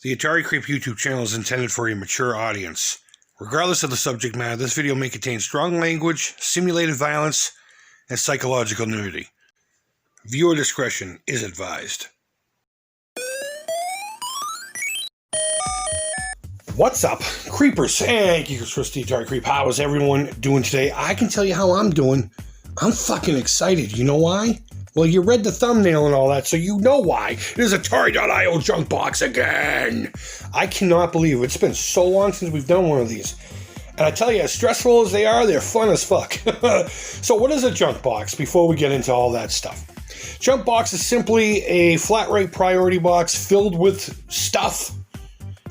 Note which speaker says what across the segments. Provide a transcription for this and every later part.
Speaker 1: The Atari Creep YouTube channel is intended for a mature audience. Regardless of the subject matter, this video may contain strong language, simulated violence, and psychological nudity. Viewer discretion is advised. What's up, Creepers and Geekers for the Atari Creep? How is everyone doing today? I can tell you how I'm doing. I'm fucking excited. You know why? Well, you read the thumbnail and all that, so you know why. It is Atari.io junk box again. I cannot believe it. It's been so long since we've done one of these. And I tell you, as stressful as they are, they're fun as fuck. So what is a junk box before we get into all that stuff? Junk box is simply a flat rate priority box filled with stuff.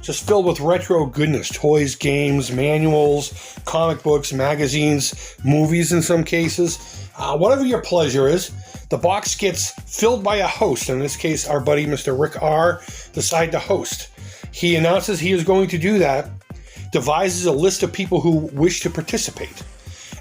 Speaker 1: Just filled with retro goodness. Toys, games, manuals, comic books, magazines, movies in some cases. Whatever your pleasure is. The box gets filled by a host. In this case, our buddy Mr. Rick R. decided to host. He announces he is going to do that, devises a list of people who wish to participate.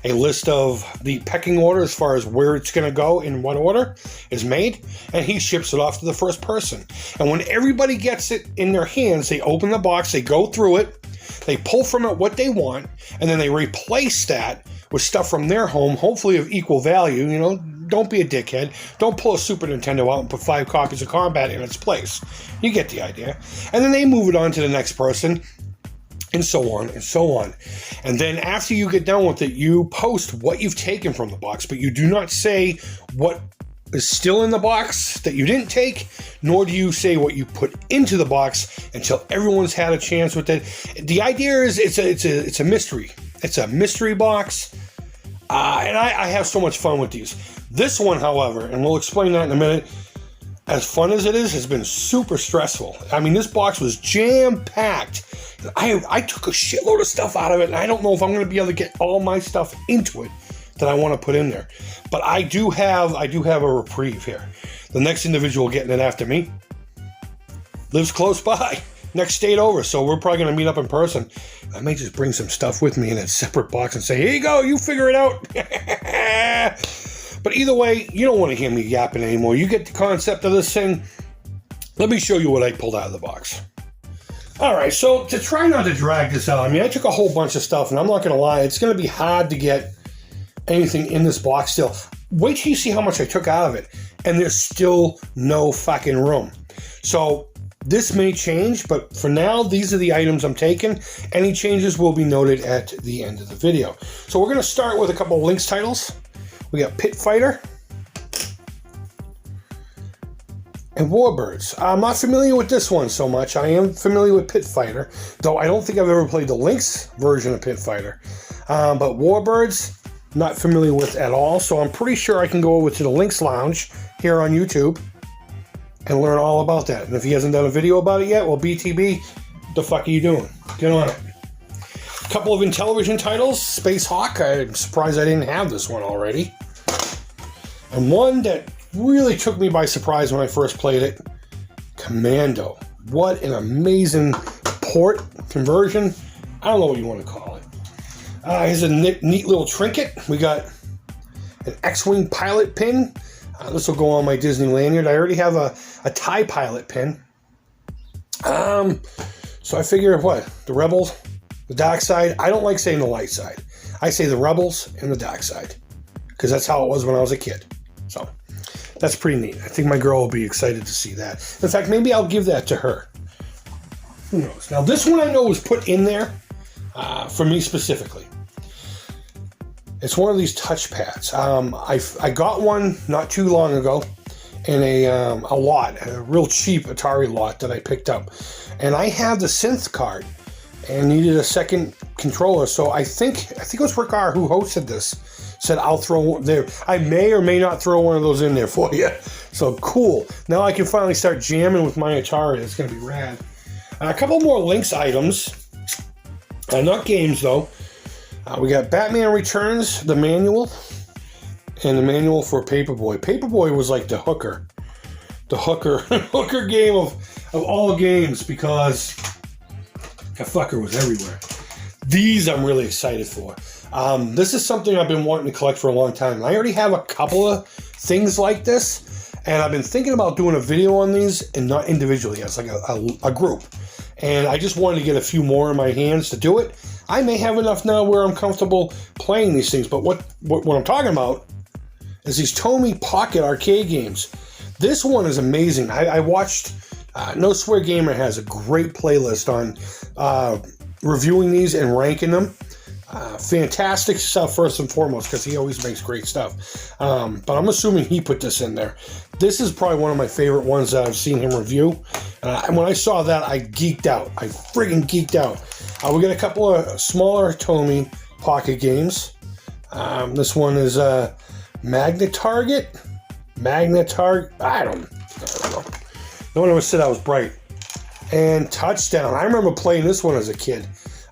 Speaker 1: A list of the pecking order as far as where it's going to go in what order is made, and he ships it off to the first person. And when everybody gets it in their hands, they open the box, they go through it, they pull from it what they want, and then they replace that with stuff from their home, hopefully of equal value. You know, don't be a dickhead. Don't pull a Super Nintendo out and put 5 copies of Combat in its place. You get the idea. And then they move it on to the next person, and so on and so on. And then after you get done with it, you post what you've taken from the box, but you do not say what is still in the box that you didn't take, nor do you say what you put into the box until everyone's had a chance with it. The idea is it's a mystery. It's a mystery box, and I have so much fun with these. This one, however, and we'll explain that in a minute, as fun as it is, has been super stressful. I mean, this box was jam-packed. I took a shitload of stuff out of it, and I don't know if I'm going to be able to get all my stuff into it that I want to put in there. But I do have a reprieve here. The next individual getting it after me lives close by, next state over, so we're probably going to meet up in person. I may just bring some stuff with me in a separate box and say, here you go, you figure it out. But either way, you don't want to hear me yapping anymore. You get the concept of this thing. Let me show you what I pulled out of the box. All right, so to try not to drag this out, I mean, I took a whole bunch of stuff, and I'm not going to lie, it's going to be hard to get anything in this box still. Wait till you see how much I took out of it, and there's still no fucking room. So this may change, but for now, these are the items I'm taking. Any changes will be noted at the end of the video. So we're going to start with a couple of Lynx titles. We got Pit Fighter and Warbirds. I'm not familiar with this one so much. I am familiar with Pit Fighter, though I don't think I've ever played the Lynx version of Pit Fighter. But Warbirds, not familiar with at all, so I'm pretty sure I can go over to the Lynx Lounge here on YouTube and learn all about that. And if he hasn't done a video about it yet, well, BTB, what the fuck are you doing? Get on it. A couple of Intellivision titles. Space Hawk, I'm surprised I didn't have this one already. And one that really took me by surprise when I first played it, Commando. What an amazing port conversion. I don't know what you want to call it. Here's a neat little trinket. We got an X-Wing pilot pin. This will go on my Disney lanyard. I already have a TIE pilot pin. So I figure, what? The Rebels, the dark side. I don't like saying the light side. I say the Rebels and the dark side, because that's how it was when I was a kid. So that's pretty neat. I think my girl will be excited to see that. In fact, maybe I'll give that to her. Who knows? Now, this one I know was put in there for me specifically. It's one of these touch pads. I got one not too long ago in a lot, a real cheap Atari lot that I picked up. And I have the synth card and needed a second controller. So I think it was Rick R. who hosted this. Said, I'll throw one there. I may or may not throw one of those in there for you. So cool. Now I can finally start jamming with my Atari. It's going to be rad. A couple more Lynx items. Not games, though. We got Batman Returns, the manual, and the manual for Paperboy. Paperboy was like the hooker game of all games, because that fucker was everywhere. These I'm really excited for. This is something I've been wanting to collect for a long time. I already have a couple of things like this, and I've been thinking about doing a video on these, and not individually, as like a group. and I just wanted to get a few more in my hands to do it. I may have enough now where I'm comfortable playing these things, but what I'm talking about is these Tomy Pocket arcade games. This one is amazing. I watched, No Swear Gamer has a great playlist on reviewing these and ranking them. Fantastic stuff first and foremost, because he always makes great stuff. But I'm assuming he put this in there. This is probably one of my favorite ones that I've seen him review. And when I saw that, I geeked out. I friggin' geeked out. We got a couple of smaller Tomy Pocket games. This one is Magna Target. I don't know. No one ever said I was bright. And Touchdown. I remember playing this one as a kid.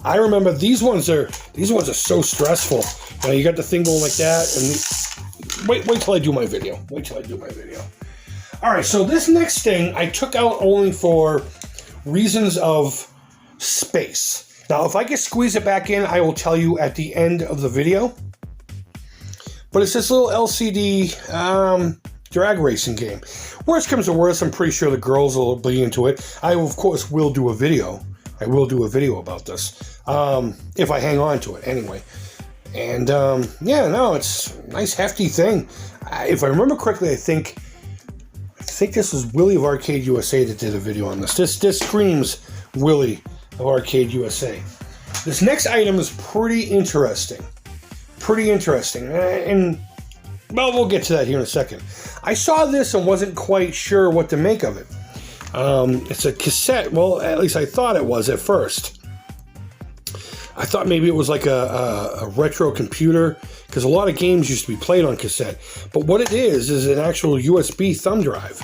Speaker 1: I remember these ones are so stressful. You got the thing going like that, and wait till I do my video. All right, so this next thing I took out only for reasons of space. Now, if I can squeeze it back in, I will tell you at the end of the video. But it's this little LCD drag racing game. Worst comes to worst, I'm pretty sure the girls will be into it. I, of course, will do a video. I will do a video about this, if I hang on to it anyway. And, it's a nice hefty thing. If I remember correctly, I think this was Willie of Arcade USA that did a video on this. This screams Willie of Arcade USA. This next item is pretty interesting. And, well, we'll get to that here in a second. I saw this and wasn't quite sure what to make of it. It's a cassette. Well, at least I thought it was at first. I thought maybe it was like a retro computer, because a lot of games used to be played on cassette. But what it is an actual USB thumb drive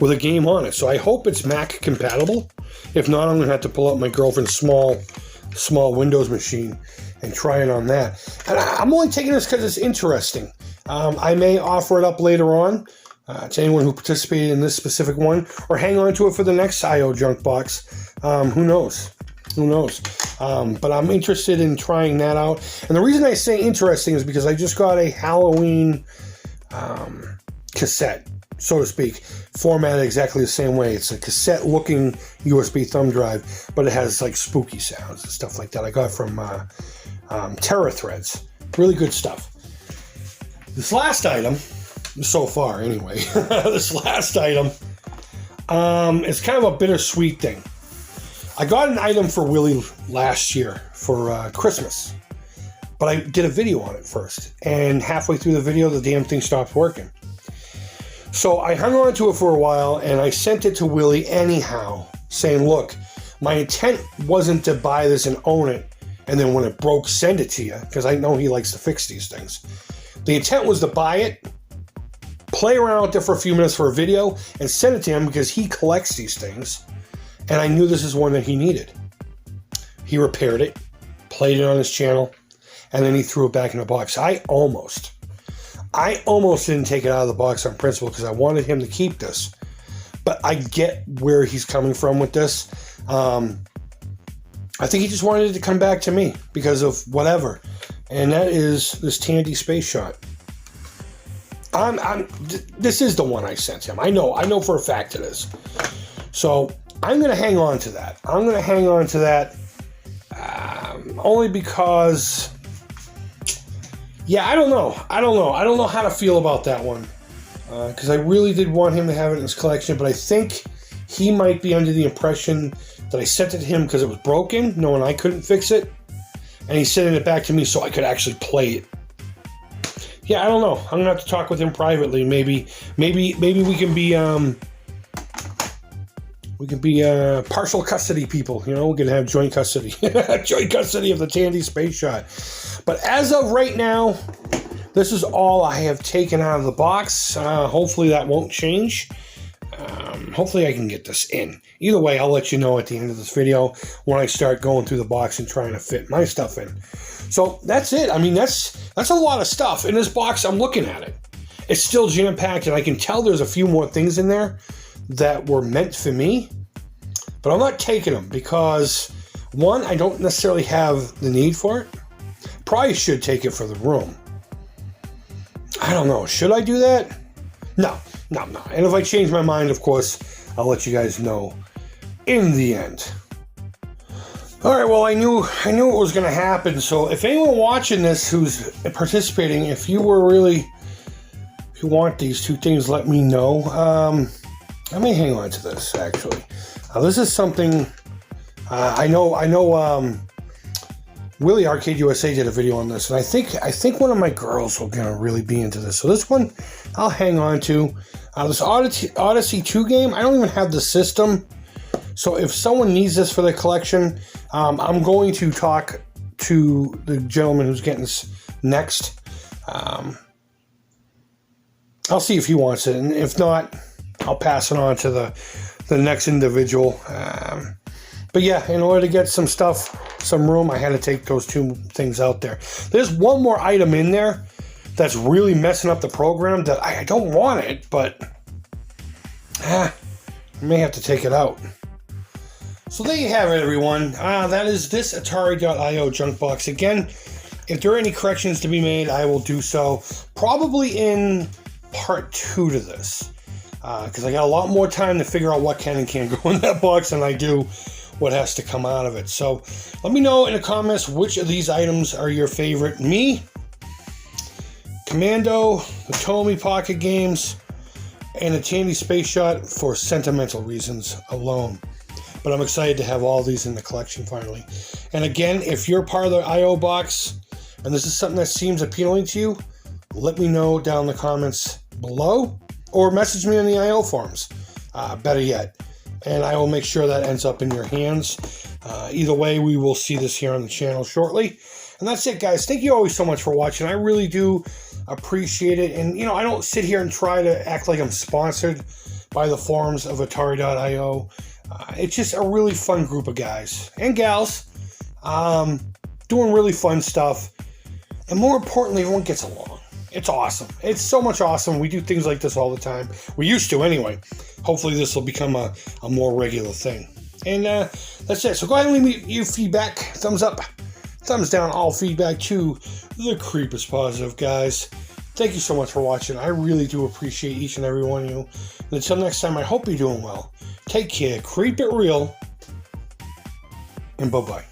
Speaker 1: with a game on it. So I hope it's Mac compatible. If not, I'm going to have to pull out my girlfriend's small Windows machine and try it on that. And I'm only taking this because it's interesting. I may offer it up later on to anyone who participated in this specific one, or hang on to it for the next IO Junk Box. Who knows? But I'm interested in trying that out. And the reason I say interesting is because I just got a Halloween cassette, so to speak, formatted exactly the same way. It's a cassette-looking USB thumb drive, but it has like spooky sounds and stuff like that. I got from Terror Threads. Really good stuff. This last item, so far anyway, is kind of a bittersweet thing. I got an item for Willie last year for Christmas, but I did a video on it first, and halfway through the video, the damn thing stopped working. So I hung on to it for a while, and I sent it to Willie anyhow, saying, look, my intent wasn't to buy this and own it, and then when it broke, send it to you, because I know he likes to fix these things. The intent was to buy it, play around with it for a few minutes for a video, and send it to him because he collects these things, and I knew this is one that he needed. He repaired it, played it on his channel, and then he threw it back in the box. I almost didn't take it out of the box on principle because I wanted him to keep this. But I get where he's coming from with this. I think he just wanted it to come back to me because of whatever. And that is this Tandy Space Shot. This is the one I sent him. I know for a fact it is. So I'm going to hang on to that. Only because, I don't know. I don't know how to feel about that one. Because I really did want him to have it in his collection, but I think he might be under the impression that I sent it to him because it was broken, knowing I couldn't fix it. And he's sending it back to me so I could actually play it. Yeah, I don't know. I'm gonna have to talk with him privately. Maybe we can be partial custody people. You know, we're gonna have joint custody, joint custody of the Tandy Space Shot. But as of right now, this is all I have taken out of the box. Hopefully that won't change. Hopefully I can get this in. Either way, I'll let you know at the end of this video when I start going through the box and trying to fit my stuff in. So that's it. I mean, that's a lot of stuff. In this box, I'm looking at it. It's still jam-packed, and I can tell there's a few more things in there that were meant for me. But I'm not taking them because, one, I don't necessarily have the need for it. Probably should take it for the room. I don't know. Should I do that? No. And if I change my mind, of course, I'll let you guys know in the end. All right, well, I knew it was going to happen. So if anyone watching this who's participating, if you want these two things, let me know. I may hang on to this, actually. This is something I know Willie Arcade USA did a video on this, and I think one of my girls will gonna really be into this. So this one I'll hang on to. This Odyssey 2 game, I don't even have the system. So if someone needs this for their collection, I'm going to talk to the gentleman who's getting this next. I'll see if he wants it, and if not, I'll pass it on to the next individual. But yeah, in order to get some stuff, some room, I had to take those two things out there. There's one more item in there that's really messing up the program that I don't want it, but I may have to take it out. So there you have it, everyone. That is this Atari.io junk box. Again, if there are any corrections to be made, I will do so. Probably in part 2 to this. Because I got a lot more time to figure out what can and can't go in that box than I do what has to come out of it. So let me know in the comments which of these items are your favorite. Me, Commando, the Tomy Pocket Games, and a Tandy Space Shot for sentimental reasons alone. But I'm excited to have all these in the collection finally. And again, if you're part of the I.O. box and this is something that seems appealing to you, let me know down in the comments below or message me in the I.O. forums. Better yet. And I will make sure that ends up in your hands. Either way, we will see this here on the channel shortly. And that's it, guys. Thank you always so much for watching. I really do appreciate it. And, you know, I don't sit here and try to act like I'm sponsored by the forums of Atari.io. It's just a really fun group of guys and gals doing really fun stuff. And more importantly, everyone gets along. It's awesome. It's so much awesome. We do things like this all the time. We used to anyway. Hopefully this will become a more regular thing. And that's it. So go ahead and leave me your feedback. Thumbs up, thumbs down, all feedback to the Creep is positive, guys. Thank you so much for watching. I really do appreciate each and every one of you. And until next time, I hope you're doing well. Take care. Creep it real. And bye-bye.